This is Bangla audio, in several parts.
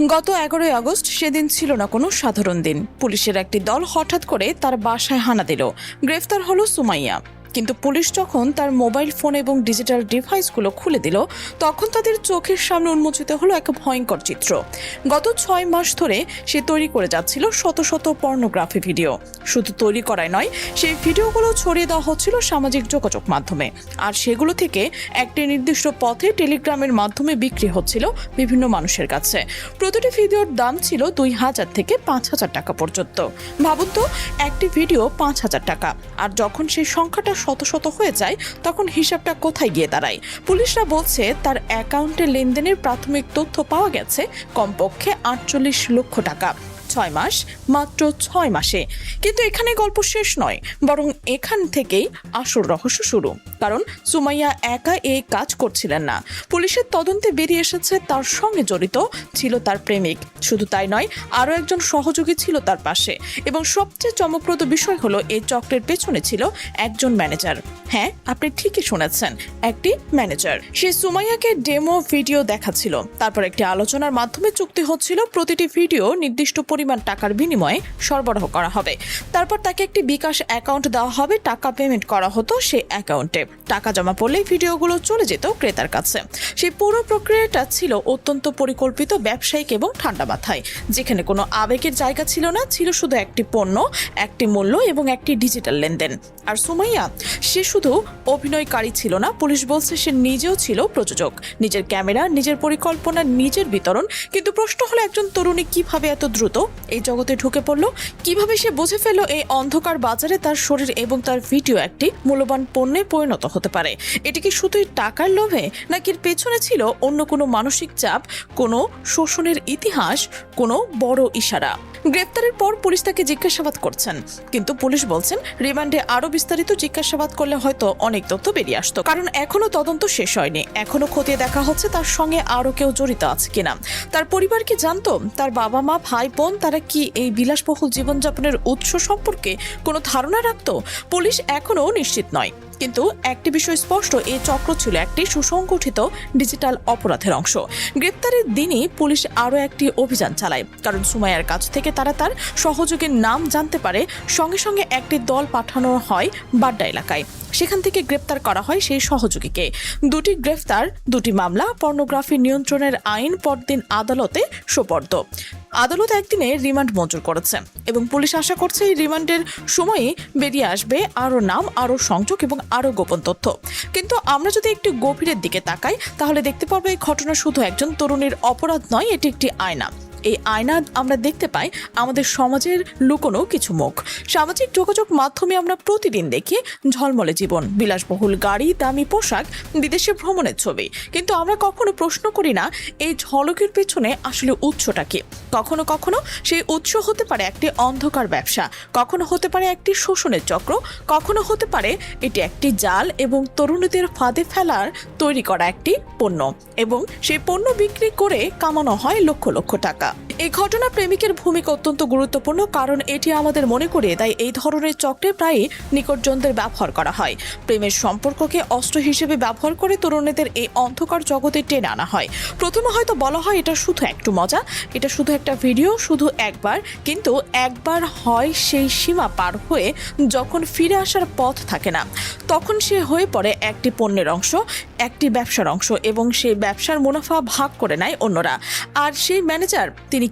গত 11 আগস্ট সেদিন ছিল না কোনো সাধারণ দিন। পুলিশের একটি দল হঠাৎ করে তার বাসায় হানা দিল। গ্রেফতার হলো সুমাইয়া। কিন্তু পুলিশ যখন তার মোবাইল ফোন এবং ডিজিটাল ডিভাইসগুলো খুলে দিল, তখন তাদের চোখের সামনে উন্মোচিত হলো এক ভয়ঙ্কর চিত্র। গত 6 মাস ধরে সে তৈরি করে যাচ্ছিল শত শত পর্নোগ্রাফি ভিডিও। শুধু তৈরি করাই নয়, সেই ভিডিওগুলো ছড়িয়ে দেওয়া হচ্ছিল সামাজিক যোগাযোগ মাধ্যমে, আর সেগুলো থেকে একটি নির্দিষ্ট পথে টেলিগ্রামের মাধ্যমে বিক্রি হচ্ছিল বিভিন্ন মানুষের কাছে। প্রতিটি ভিডিওর দাম ছিল 2000 থেকে 5000 টাকা পর্যন্ত। ভাবুন তো, একটি ভিডিও 5000 টাকা, আর যখন সেই সংখ্যাটা শত শত হয়ে যায়, তখন হিসাবটা কোথায় গিয়ে দাঁড়ায়? পুলিশরা বলছে তার অ্যাকাউন্টে লেনদেনের প্রাথমিক তথ্য পাওয়া গেছে কমপক্ষে 48 লক্ষ টাকা। 6 মাস, মাত্র 6 মাসে। কিন্তু এখানে গল্প শেষ নয়, বরং এখান থেকেই আসল রহস্য শুরু। কারণ সুমাইয়া একা এই কাজ করছিলেন না। পুলিশের তদন্তে বেরিয়ে এসেছে তার সঙ্গে জড়িত ছিল তার প্রেমিক। শুধু তাই নয়, আরও একজন সহযোগী ছিল তার পাশে। এবং সবচেয়ে চমকপ্রদ বিষয় হলো, এই চক্রের পেছনে ছিল একজন ম্যানেজার। হ্যাঁ, আপনি ঠিকই শুনেছেন, একটি ম্যানেজার। সে সুমাইয়াকে ডেমো ভিডিও দেখাচ্ছিল। তারপর একটি আলোচনার মাধ্যমে চুক্তি হচ্ছিল প্রতিটি ভিডিও নির্দিষ্ট পরিমাণ টাকার বিনিময়ে সরবরাহ করা হবে। তারপর তাকে একটি বিকাশ অ্যাকাউন্ট দেওয়া হবে, টাকা পেমেন্ট করা হতো সেই অ্যাকাউন্টে। টাকা জমা পড়লেই ভিডিওগুলো চলে যেত ক্রেতার কাছে। সেই পুরো প্রক্রিয়াটা ছিল অত্যন্ত পরিকল্পিত, ব্যবসায়িক এবং ঠান্ডা মাথায়, যেখানে কোনো আবেগের জায়গা ছিল না। ছিল শুধু একটি পণ্য, একটি মূল্য এবং একটি ডিজিটাল লেনদেন। আর সুমাইয়া, সে শুধু অভিনয়কারী ছিল না, পুলিশ বলছে সে নিজেও ছিল প্রযোজক। নিজের ক্যামেরা, নিজের পরিকল্পনা, নিজের বিতরণ। কিন্তু প্রশ্ন হলো, একজন তরুণী কিভাবে এত দ্রুত এই জগতে ঢুকে পড়ল? কিভাবে সে বুঝে ফেলল এই অন্ধকার বাজারে তার শরীর এবং তার ভিডিও একটি মূল্যবান পণ্যে পরিণত হতে পারে? এটি কি শুধুই টাকার লোভে, নাকি এর পেছনে ছিল অন্য কোনো মানসিক চাপ, কোনো শোষণের ইতিহাস, কোনো বড় ইশারা? গ্রেপ্তারের পর পুলিশ তাকে জিজ্ঞাসাবাদ করছেন, কিন্তু পুলিশ বলছেন রিমান্ডে আরো বিস্তারিত জিজ্ঞাসাবাদ করলে হয়তো অনেক তথ্য বেরিয়ে আসতো। কারণ এখনো তদন্ত শেষ হয়নি, এখনো খতিয়ে দেখা হচ্ছে তার সঙ্গে আরো কেউ জড়িত আছে কিনা। তার পরিবার কি জানতো? তার বাবা মা, ভাই বোন, তারা কি এই বিলাসবহুল জীবনযাপনের উৎস সম্পর্কে কোনো ধারণা রাখতো? পুলিশ এখনো নিশ্চিত নয়, কিন্তু একটি বিষয় স্পষ্ট, এই চক্র ছিল একটি সুসংগঠিত ডিজিটাল অপরাধের অংশ। গ্রেপ্তারের দিনই পুলিশ আরও একটি অভিযান চালায়, কারণ সুমাইয়ার কাছ থেকে তারা তার সহযোগীর নাম জানতে পারে। সঙ্গে সঙ্গে একটি দল পাঠানো হয় বাড্ডা এলাকায়। সেখান থেকে গ্রেপ্তার করা হয় সেই সহযোগীকে। 2টি গ্রেফতার, 2টি মামলা। পর্নোগ্রাফি নিয়ন্ত্রণের আইন পরদিন আদালতে সোপর্দ। আদালত একদিনে রিমান্ড মঞ্জুর করেছে এবং পুলিশ আশা করছে এই রিমান্ডের সময়ে বেরিয়ে আসবে আরও নাম, আরও সংযোগ এবং আরও গোপন তথ্য। কিন্তু আমরা যদি একটু গভীরের দিকে তাকাই, তাহলে দেখতে পারবো এই ঘটনা শুধু একজন তরুণীর অপরাধ নয়, এটি একটি আয়না। এই আয়না আমরা দেখতে পাই আমাদের সমাজের লুকোনো কিছু মুখ। সামাজিক যোগাযোগ মাধ্যমে আমরা প্রতিদিন দেখি ঝলমলে জীবন, বিলাসবহুল গাড়ি, দামি পোশাক, বিদেশে ভ্রমণের ছবি। কিন্তু আমরা কখনো প্রশ্ন করি না, এই ঝলকের পেছনে আসলে উৎসটা কি? কখনো কখনো সেই উৎস হতে পারে একটি অন্ধকার ব্যবসা, কখনো হতে পারে একটি শোষণের চক্র, কখনো হতে পারে এটি একটি জাল এবং তরুণীদের ফাঁদে ফেলার তৈরি করা একটি পণ্য, এবং সেই পণ্য বিক্রি করে কামানো হয় লক্ষ লক্ষ টাকা। এই ঘটনা প্রেমিকের ভূমিকা অত্যন্ত গুরুত্বপূর্ণ, কারণ এটি আমাদের মনে করিয়ে দেয় এই ধরনের চক্রে প্রায়ই নিকটজনদের ব্যবহার করা হয়। প্রেমের সম্পর্ককে অস্ত্র হিসেবে ব্যবহার করে তরুণীদের এই অন্ধকার জগতে টেনে আনা হয়। প্রথমে হয়তো বলা হয় এটা শুধু একটু মজা, এটা শুধু একটা ভিডিও, শুধু একবার। কিন্তু একবার হয় সেই সীমা পার হয়ে যখন ফিরে আসার পথ থাকে না, তখন সে হয়ে পড়ে একটি পণ্যের অংশ, একটি ব্যবসার অংশ, এবং সেই ব্যবসার মুনাফা ভাগ করে নেয় অন্যরা। আর সেই ম্যানেজার, তিনি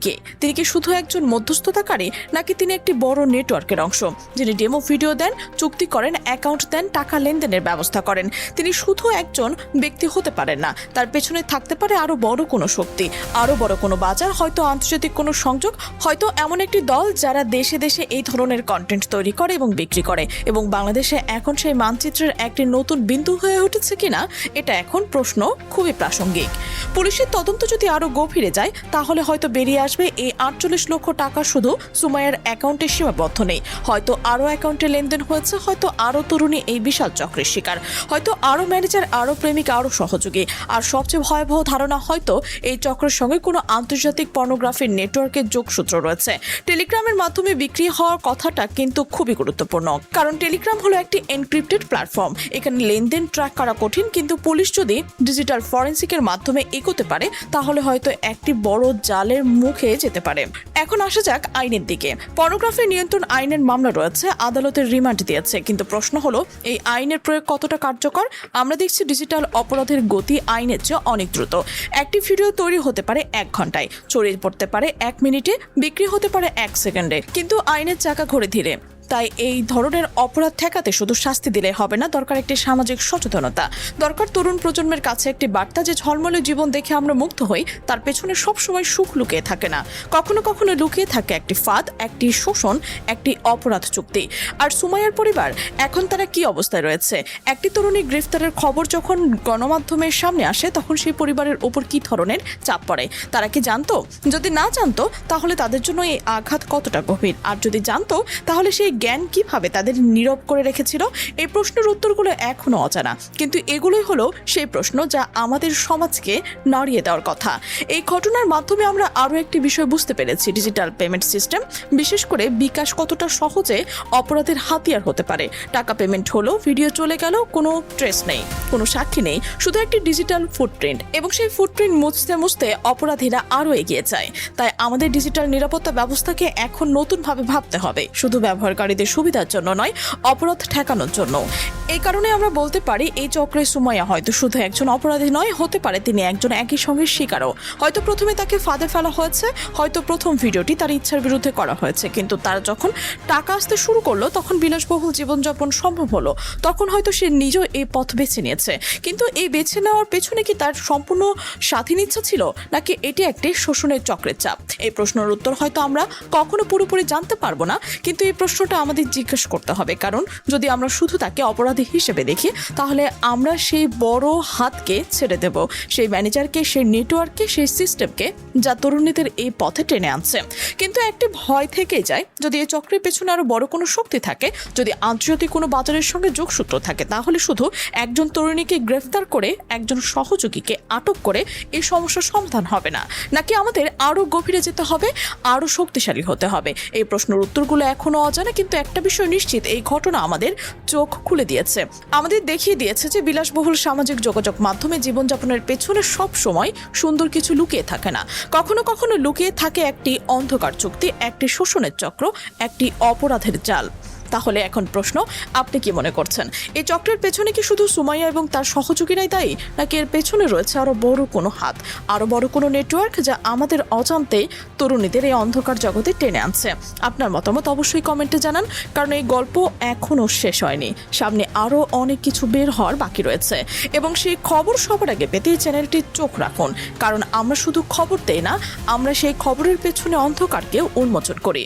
কি শুধু একজন মধ্যস্থতাকারী, নাকি তিনি একটি বড় নেটওয়ার্কের অংশ, যিনি ডেমো ভিডিও দেন, চুক্তি করেন, অ্যাকাউন্ট দেন, টাকা লেনদেনের ব্যবস্থা করেন? তিনি শুধু একজন ব্যক্তি হতে পারেন না, তার পেছনে থাকতে পারে আরো বড় কোনো শক্তি, আরো বড় কোনো বাজার, হয়তো আন্তর্জাতিক কোনো সংযোগ, হয়তো এমন একটি দল যারা দেশে দেশে এই ধরনের কন্টেন্ট তৈরি করে এবং বিক্রি করে। এবং বাংলাদেশে এখন সেই মানচিত্রের একটি নতুন বিন্দু হয়ে উঠেছে কিনা, এটা এখন প্রশ্ন খুবই প্রাসঙ্গিক। পুলিশের তদন্ত যদি আরো গভীরে যায়, তাহলে হয়তো বেরিয়ে আসবে এই 48 লক্ষ টাকা শুধু সুমাইয়ার অ্যাকাউন্টে সীমাবদ্ধ নেই। হয়তো আরও অ্যাকাউন্টে লেনদেন হয়েছে, হয়তো আরও তরুণী এই বিশাল চক্রের শিকার, হয়তো আরও ম্যানেজার, আরও প্রেমিক, আরও সহযোগী। আর সবচেয়ে ভয়াবহ ধারণা, হয়তো এই চক্রের সঙ্গে কোনো আন্তর্জাতিক পর্নোগ্রাফির নেটওয়ার্কের যোগসূত্র রয়েছে। টেলিগ্রামের মাধ্যমে বিক্রি হওয়ার কথাটা কিন্তু খুবই গুরুত্বপূর্ণ, কারণ টেলিগ্রাম হলো একটি এনক্রিপ্টেড প্ল্যাটফর্ম। এখানে লেনদেন ট্র্যাক করা কঠিন, কিন্তু পুলিশ যদি ডিজিটাল ফরেন্সিকের মাধ্যমে এগোতে পারে তাহলে হয়তো একটি বড় জালের মুখে যেতে পারে। এখন আসা যাক আইনের দিকে। পর্নোগ্রাফি নিয়ন্ত্রণ আইনের মামলা রয়েছে, আদালতের রিমান্ড দিয়েছে, কিন্তু প্রশ্ন হলো এই আইনের প্রয়োগ কতটা কার্যকর। আমরা দেখছি ডিজিটাল অপরাধের গতি আইনের চেয়ে অনেক দ্রুত। একটি ভিডিও তৈরি হতে পারে 1 ঘন্টায়, ছড়িয়ে পড়তে পারে 1 মিনিটে, বিক্রি হতে পারে 1 সেকেন্ডে, কিন্তু আইনের চাকা ঘোরে ধীরে। তাই এই ধরনের অপরাধ ঠেকাতে শুধু শাস্তি দিলে হবে না, দরকার একটি সামাজিক সচেতনতা, দরকার তরুণ প্রজন্মের কাছে একটি বার্তা যে ঝলমলে জীবন দেখে আমরা মুগ্ধ হই, তার পেছনে সবসময় সুখ লুকিয়ে থাকে না, কখনো কখনো লুকিয়ে থাকে একটি ফাঁদ, একটি শোষণ, একটি অপরাধ চুক্তি। আর সুমাইয়ার পরিবার এখন তারা কি অবস্থায় রয়েছে? একটি তরুণী গ্রেফতারের খবর যখন গণমাধ্যমের সামনে আসে তখন সেই পরিবারের ওপর কি ধরনের চাপ পড়ে? তারা কি জানতো? যদি না জানতো তাহলে তাদের জন্য এই আঘাত কতটা গভীর? আর যদি জানতো তাহলে সেই জ্ঞান কিভাবে তাদের নীরব করে রেখেছিল? এই প্রশ্নের উত্তরগুলো এখনো অজানা, কিন্তু এগুলোই হলো সেই প্রশ্ন যা আমাদের সমাজকে নাড়িয়ে দেওয়ার কথা। এই ঘটনার মাধ্যমে আমরা আরও একটি বিষয় বুঝতে পেরেছি, ডিজিটাল পেমেন্ট সিস্টেম, বিশেষ করে বিকাশ, কতটা সহজে অপরাধের হাতিয়ার হতে পারে। টাকা পেমেন্ট হলো, ভিডিও চলে গেল, কোনো ট্রেস নেই, কোনো সাক্ষী নেই, শুধু একটি ডিজিটাল ফুটপ্রিন্ট, এবং সেই ফুটপ্রিন্ট মুছতে মুছতে অপরাধীরা আরও এগিয়ে যায়। তাই আমাদের ডিজিটাল নিরাপত্তা ব্যবস্থাকে এখন নতুনভাবে ভাবতে হবে, শুধু ব্যবহারকারীদের সুবিধার জন্য নয়, অপরাধ ঠেকানোর জন্য। এই কারণে আমরা বলতে পারি এই চক্রে সুমাইয়া হয়তো শুধু একজন অপরাধী নয়, হতে পারে তিনি একজন একই সঙ্গে শিকারও। হয়তো প্রথমে তাকে ফাঁদে ফেলা হয়েছে, হয়তো প্রথম ভিডিওটি তার ইচ্ছার বিরুদ্ধে করা হয়েছে, কিন্তু তার যখন টাকা আসতে শুরু করলো, তখন বিলাসবহুল জীবনযাপন সম্ভব হলো, তখন হয়তো সে নিজেও এই পথ বেছে নিয়েছে। কিন্তু এই বেছে নেওয়ার পেছনে কি তার সম্পূর্ণ স্বাধীন ইচ্ছা ছিল, নাকি এটি একটি শোষণের চক্রের চাপ? এই প্রশ্নের উত্তর হয়তো আমরা কখনো পুরোপুরি জানতে পারবো না, কিন্তু এই প্রশ্নটা আমাদের জিজ্ঞেস করতে হবে, কারণ যদি আমরা শুধু তাকে অপরাধী হিসেবে দেখি তাহলে আমরা সেই বড় হাতকে ছেড়ে দেব, সেই ম্যানেজারকে, সেই নেটওয়ার্ককে, সেই সিস্টেমকে যা তরুণীদের এই পথে টেনে আনছে। কিন্তু একটি ভয় থেকেই যায়, যদি এই চক্রের পেছনে আরো বড় কোনো শক্তি থাকে, যদি আন্তর্জাতিক কোনো বাজারের সঙ্গে যোগসূত্র থাকে, তাহলে শুধু একজন তরুণীকে গ্রেফতার করে একজন সহযোগীকে আটক করে এই সমস্যার সমাধান হবে না, নাকি আমাদের আরো গভীরে যেতে হবে, আরো শক্তিশালী হতে হবে? এই প্রশ্নের উত্তরগুলো এখনো অজানা, কিন্তু একটা বিষয় নিশ্চিত, এই ঘটনা আমাদের চোখ খুলে দিয়েছে, আমাদের দেখিয়ে দিয়েছে যে বিলাসবহুল সামাজিক যোগাযোগ মাধ্যমে জীবনযাপনের পেছনে সব সময় সুন্দর কিছু লুকিয়ে থাকে না, কখনো কখনো লুকিয়ে থাকে একটি অন্ধকার চুক্তি, একটি শোষণের চক্র, একটি অপরাধের জাল। তাহলে এখন প্রশ্ন, আপনি কি মনে করছেন? এই চক্রের পেছনে কি শুধু সুমাইয়া এবং তার সহযোগীরাই দায়ী, নাকি এর পেছনে রয়েছে আরো বড় কোনো হাত, আরো বড় কোনো নেটওয়ার্ক যা আমাদের অজান্তেই তরুণীদের এই অন্ধকার জগতে টেনে আনছে? আপনার মতামত অবশ্যই কমেন্টে জানান, কারণ এই গল্প এখনো শেষ হয়নি, সামনে আরো অনেক কিছু বের হওয়ার বাকি রয়েছে, এবং সেই খবর সবার আগে পেতে এই চ্যানেলটি চোখ রাখুন, কারণ আমরা শুধু খবর দেই না, আমরা সেই খবরের পেছনে অন্ধকারকেও উন্মোচন করি।